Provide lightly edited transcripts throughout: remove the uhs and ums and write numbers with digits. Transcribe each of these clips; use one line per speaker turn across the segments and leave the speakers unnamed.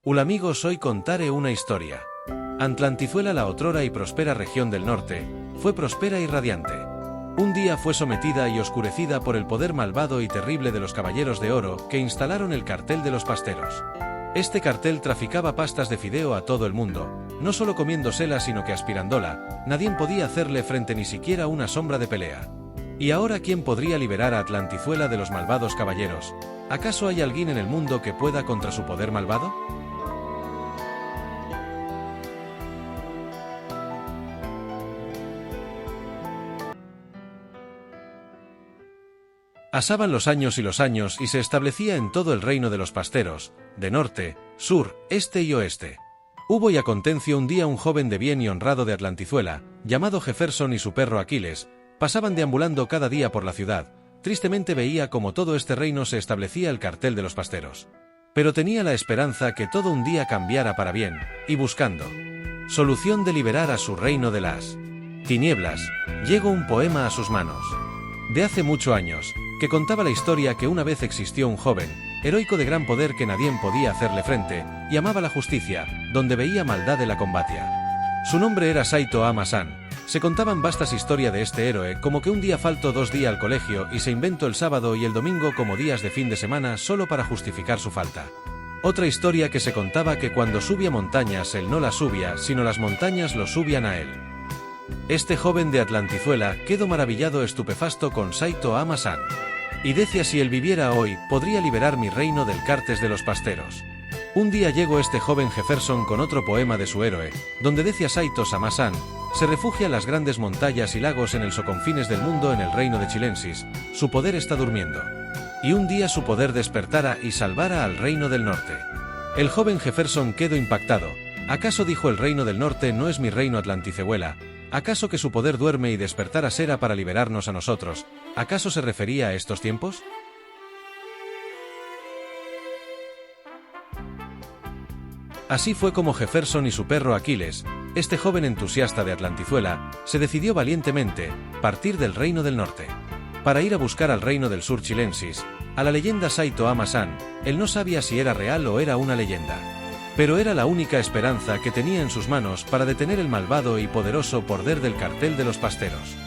Hola amigos, hoy contaré una historia. Atlantizuela, la otrora y próspera región del norte, fue próspera y radiante. Un día fue sometida y oscurecida por el poder malvado y terrible de los caballeros de oro que instalaron el cartel de los pasteros. Este cartel traficaba pastas de fideo a todo el mundo, no solo comiéndosela sino que aspirándola. Nadie podía hacerle frente, ni siquiera una sombra de pelea. ¿Y ahora quién podría liberar a Atlantizuela de los malvados caballeros? ¿Acaso hay alguien en el mundo que pueda contra su poder malvado? Pasaban los años y se establecía en todo el reino de los pasteros, de norte, sur, este y oeste. Hubo y aconteció un día un joven de bien y honrado de Atlantizuela, llamado Jefferson, y su perro Aquiles, pasaban deambulando cada día por la ciudad. Tristemente veía como todo este reino se establecía el cartel de los pasteros. Pero tenía la esperanza que todo un día cambiara para bien, y buscando solución de liberar a su reino de las tinieblas, llegó un poema a sus manos. De hace muchos años, que contaba la historia que una vez existió un joven, heroico de gran poder que nadie podía hacerle frente, y amaba la justicia, donde veía maldad de la combatía. Su nombre era Saito Ama-san. Se contaban vastas historias de este héroe, como que un día faltó 2 días al colegio y se inventó el sábado y el domingo como días de fin de semana solo para justificar su falta. Otra historia que se contaba que cuando subía montañas él no las subía, sino las montañas lo subían a él. Este joven de Atlantizuela quedó maravillado, estupefacto con Saito Ama-san. Y decía, si él viviera hoy, podría liberar mi reino del cartel de los pasteros. Un día llegó este joven Jefferson con otro poema de su héroe, donde decía Saito Ama-san, se refugia en las grandes montañas y lagos en el soconfines del mundo, en el reino de Chilensis, su poder está durmiendo. Y un día su poder despertara y salvara al reino del norte. El joven Jefferson quedó impactado. ¿Acaso dijo el reino del norte no es mi reino Atlantizuela? ¿Acaso que su poder duerme y despertara será para liberarnos a nosotros? ¿Acaso se refería a estos tiempos? Así fue como Jefferson y su perro Aquiles, este joven entusiasta de Atlantizuela, se decidió valientemente partir del reino del norte para ir a buscar al reino del sur Chilensis, a la leyenda Saito Ama-san. Él no sabía si era real o era una leyenda, pero era la única esperanza que tenía en sus manos para detener el malvado y poderoso poder del cartel de los pasteros.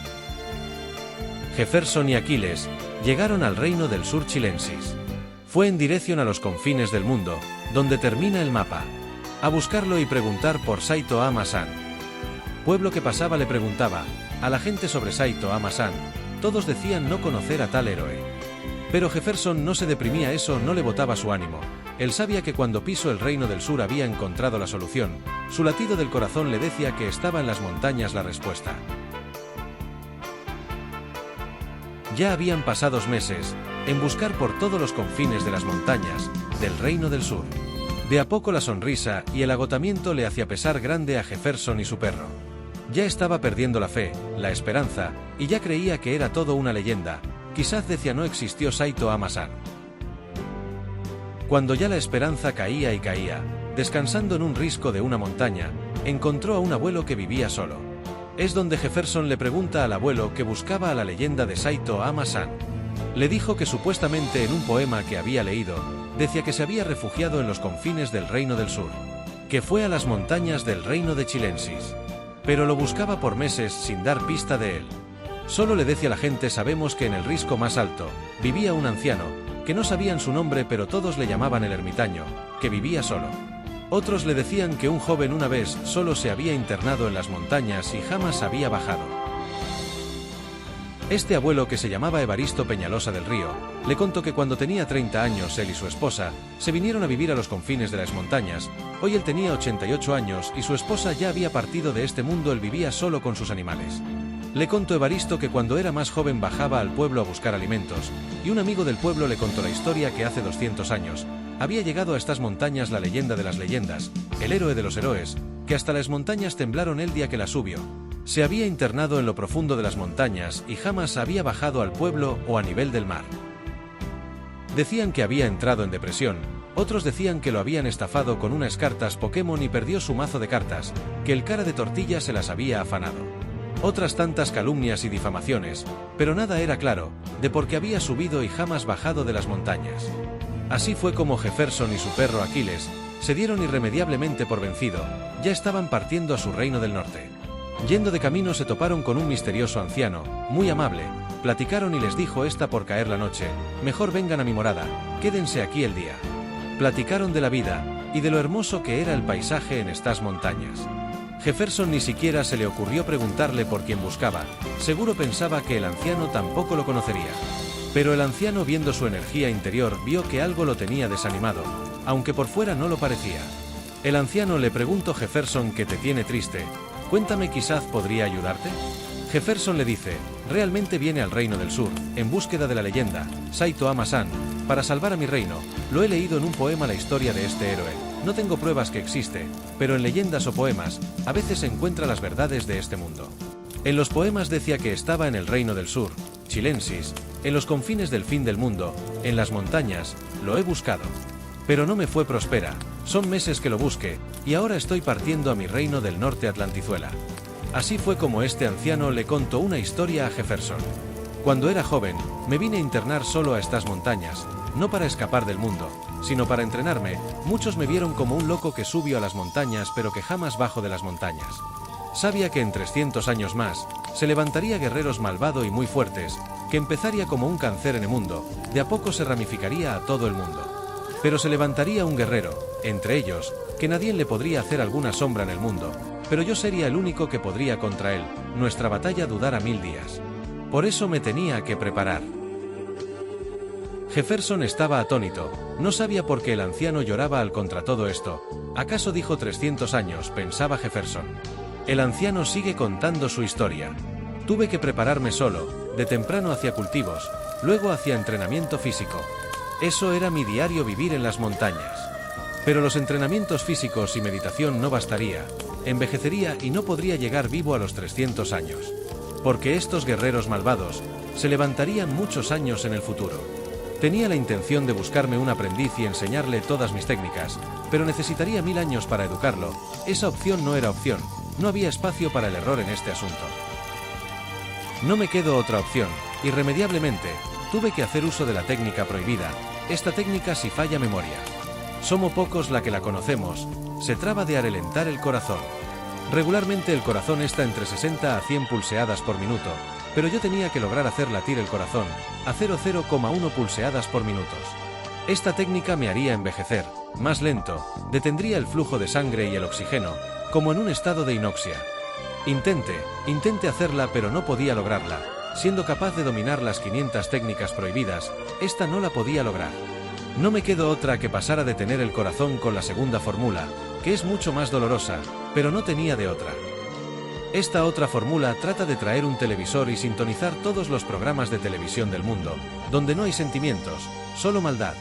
Jefferson y Aquiles llegaron al reino del sur Chilensis. Fue en dirección a los confines del mundo, donde termina el mapa, a buscarlo y preguntar por Saito Ama-san. Pueblo que pasaba le preguntaba a la gente sobre Saito Ama-san. Todos decían no conocer a tal héroe. Pero Jefferson no se deprimía, eso no le botaba su ánimo. Él sabía que cuando pisó el reino del sur había encontrado la solución. Su latido del corazón le decía que estaba en las montañas la respuesta. Ya habían pasado meses en buscar por todos los confines de las montañas del reino del sur. De a poco la sonrisa y el agotamiento le hacía pesar grande a Jefferson y su perro. Ya estaba perdiendo la fe, la esperanza, y ya creía que era todo una leyenda. Quizás decía no existió Saito Ama-san. Cuando ya la esperanza caía y caía, descansando en un risco de una montaña, encontró a un abuelo que vivía solo. Es donde Jefferson le pregunta al abuelo que buscaba a la leyenda de Saito Ama-san. Le dijo que supuestamente en un poema que había leído, decía que se había refugiado en los confines del reino del sur, que fue a las montañas del reino de Chilensis. Pero lo buscaba por meses sin dar pista de él. Solo le decía a la gente, sabemos que en el risco más alto vivía un anciano, que no sabían su nombre pero todos le llamaban el ermitaño, que vivía solo. Otros le decían que un joven una vez solo se había internado en las montañas y jamás había bajado. Este abuelo, que se llamaba Evaristo Peñalosa del Río, le contó que cuando tenía 30 años él y su esposa se vinieron a vivir a los confines de las montañas. Hoy él tenía 88 años y su esposa ya había partido de este mundo, él vivía solo con sus animales. Le contó Evaristo que cuando era más joven bajaba al pueblo a buscar alimentos, y un amigo del pueblo le contó la historia que hace 200 años había llegado a estas montañas la leyenda de las leyendas, el héroe de los héroes, que hasta las montañas temblaron el día que la subió. Se había internado en lo profundo de las montañas y jamás había bajado al pueblo o a nivel del mar. Decían que había entrado en depresión, otros decían que lo habían estafado con unas cartas Pokémon y perdió su mazo de cartas, que el cara de tortilla se las había afanado. Otras tantas calumnias y difamaciones, pero nada era claro de por qué había subido y jamás bajado de las montañas. Así fue como Jefferson y su perro Aquiles se dieron irremediablemente por vencido, ya estaban partiendo a su reino del norte. Yendo de camino se toparon con un misterioso anciano, muy amable, platicaron y les dijo esta por caer la noche, mejor vengan a mi morada, quédense aquí el día. Platicaron de la vida, y de lo hermoso que era el paisaje en estas montañas. Jefferson ni siquiera se le ocurrió preguntarle por quién buscaba, seguro pensaba que el anciano tampoco lo conocería. Pero el anciano, viendo su energía interior, vio que algo lo tenía desanimado, aunque por fuera no lo parecía. El anciano le preguntó: Jefferson, ¿qué te tiene triste? Cuéntame, quizás podría ayudarte. Jefferson le dice: realmente viene al reino del sur, en búsqueda de la leyenda, Saito Ama-san, para salvar a mi reino. Lo he leído en un poema la historia de este héroe, no tengo pruebas que existe, pero en leyendas o poemas, a veces se encuentra las verdades de este mundo. En los poemas decía que estaba en el reino del sur, Chilensis, en los confines del fin del mundo, en las montañas, lo he buscado. Pero no me fue próspera, son meses que lo busqué, y ahora estoy partiendo a mi reino del norte, Atlantizuela. Así fue como este anciano le contó una historia a Jefferson. Cuando era joven, me vine a internar solo a estas montañas, no para escapar del mundo, sino para entrenarme. Muchos me vieron como un loco que subió a las montañas pero que jamás bajó de las montañas. Sabía que en 300 años más, se levantaría guerreros malvados y muy fuertes, que empezaría como un cáncer en el mundo, de a poco se ramificaría a todo el mundo. Pero se levantaría un guerrero, entre ellos, que nadie le podría hacer alguna sombra en el mundo, pero yo sería el único que podría contra él, nuestra batalla durara 1000 días. Por eso me tenía que preparar. Jefferson estaba atónito, no sabía por qué el anciano lloraba al contra todo esto. ¿Acaso dijo 300 años?, pensaba Jefferson. El anciano sigue contando su historia. Tuve que prepararme solo, de temprano hacia cultivos, luego hacia entrenamiento físico. Eso era mi diario vivir en las montañas. Pero los entrenamientos físicos y meditación no bastaría, envejecería y no podría llegar vivo a los 300 años. Porque estos guerreros malvados se levantarían muchos años en el futuro. Tenía la intención de buscarme un aprendiz y enseñarle todas mis técnicas, pero necesitaría 1000 años para educarlo. Esa opción no era opción, no había espacio para el error en este asunto. No me quedó otra opción, irremediablemente, tuve que hacer uso de la técnica prohibida. Esta técnica, si falla memoria, somos pocos la que la conocemos, se trata de alentar el corazón. Regularmente el corazón está entre 60 a 100 pulsadas por minuto, pero yo tenía que lograr hacer latir el corazón a 0,1 pulsadas por minutos. Esta técnica me haría envejecer, más lento, detendría el flujo de sangre y el oxígeno, como en un estado de inoxia. Intenté hacerla pero no podía lograrla. Siendo capaz de dominar las 500 técnicas prohibidas, esta no la podía lograr. No me quedó otra que pasar a detener el corazón con la segunda fórmula, que es mucho más dolorosa, pero no tenía de otra. Esta otra fórmula trata de traer un televisor y sintonizar todos los programas de televisión del mundo, donde no hay sentimientos, solo maldad.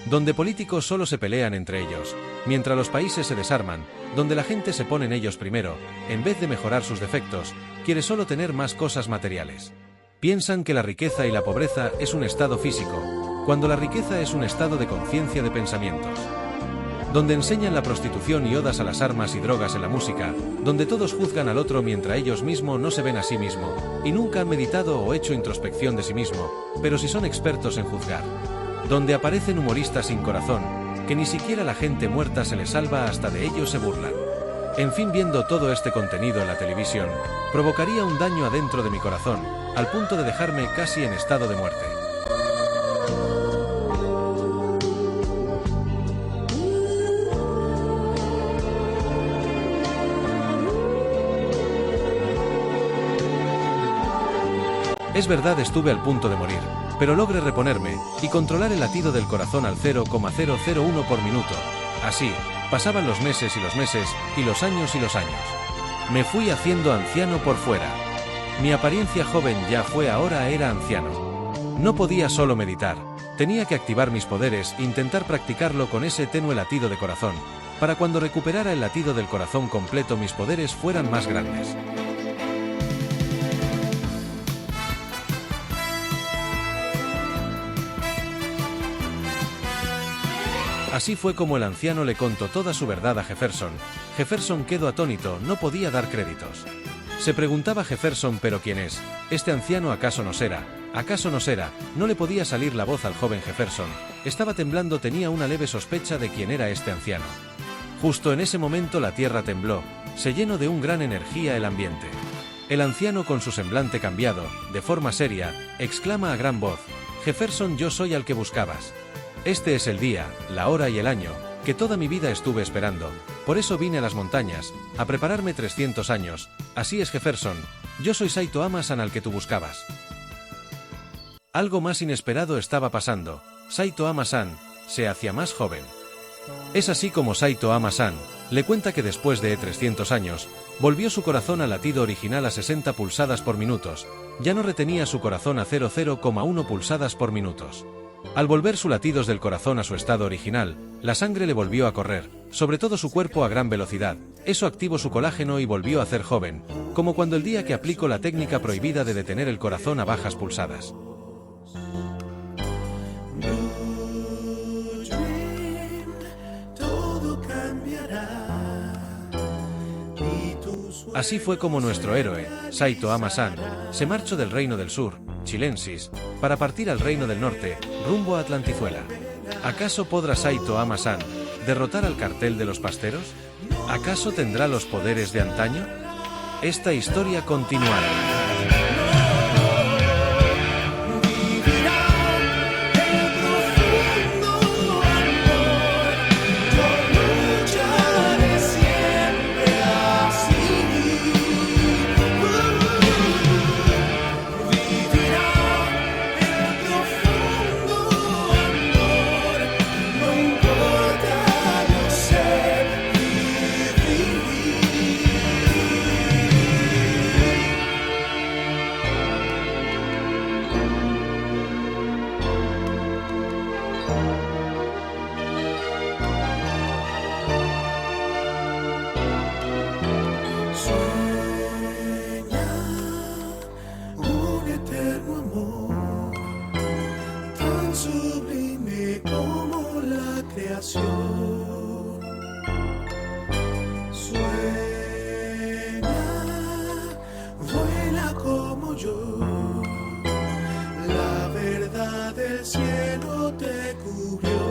Donde políticos solo se pelean entre ellos, mientras los países se desarman, donde la gente se pone en ellos primero, en vez de mejorar sus defectos, quiere solo tener más cosas materiales. Piensan que la riqueza y la pobreza es un estado físico, cuando la riqueza es un estado de conciencia de pensamientos. Donde enseñan la prostitución y odas a las armas y drogas en la música, donde todos juzgan al otro mientras ellos mismos no se ven a sí mismo, y nunca han meditado o hecho introspección de sí mismo, pero sí son expertos en juzgar. Donde aparecen humoristas sin corazón, que ni siquiera la gente muerta se les salva, hasta de ellos se burlan. En fin, viendo todo este contenido en la televisión, provocaría un daño adentro de mi corazón, al punto de dejarme casi en estado de muerte. Es verdad, estuve al punto de morir, pero logré reponerme y controlar el latido del corazón al 0,001 por minuto. Así, pasaban los meses y los años. Me fui haciendo anciano por fuera. Mi apariencia joven ya fue, ahora era anciano. No podía solo meditar, tenía que activar mis poderes, intentar practicarlo con ese tenue latido de corazón, para cuando recuperara el latido del corazón completo mis poderes fueran más grandes. Así fue como el anciano le contó toda su verdad a Jefferson. Jefferson quedó atónito, no podía dar créditos. Se preguntaba Jefferson: ¿pero quién es? ¿Este anciano acaso no será? ¿Acaso no será? No le podía salir la voz al joven Jefferson. Estaba temblando, tenía una leve sospecha de quién era este anciano. Justo en ese momento la tierra tembló, se llenó de un gran energía el ambiente. El anciano, con su semblante cambiado, de forma seria, exclama a gran voz: Jefferson, yo soy al que buscabas. Este es el día, la hora y el año que toda mi vida estuve esperando. Por eso vine a las montañas, a prepararme 300 años. Así es, Jefferson, yo soy Saito Ama-san al que tú buscabas. Algo más inesperado estaba pasando. Saito Ama-san se hacía más joven. Es así como Saito Ama-san le cuenta que después de 300 años, volvió su corazón al latido original a 60 pulsadas por minutos. Ya no retenía su corazón a 00,1 pulsadas por minutos. Al volver sus latidos del corazón a su estado original, la sangre le volvió a correr, sobre todo su cuerpo, a gran velocidad. Eso activó su colágeno y volvió a hacer joven, como cuando el día que aplicó la técnica prohibida de detener el corazón a bajas pulsadas. Así fue como nuestro héroe, Saito Ama-san, se marchó del Reino del Sur, Chilensis, para partir al Reino del Norte, rumbo a Atlantizuela. ¿Acaso podrá Saito Ama-san derrotar al cartel de los pasteros? ¿Acaso tendrá los poderes de antaño? Esta historia continuará.
Sueña, vuela como yo. La verdad del cielo te cubrió.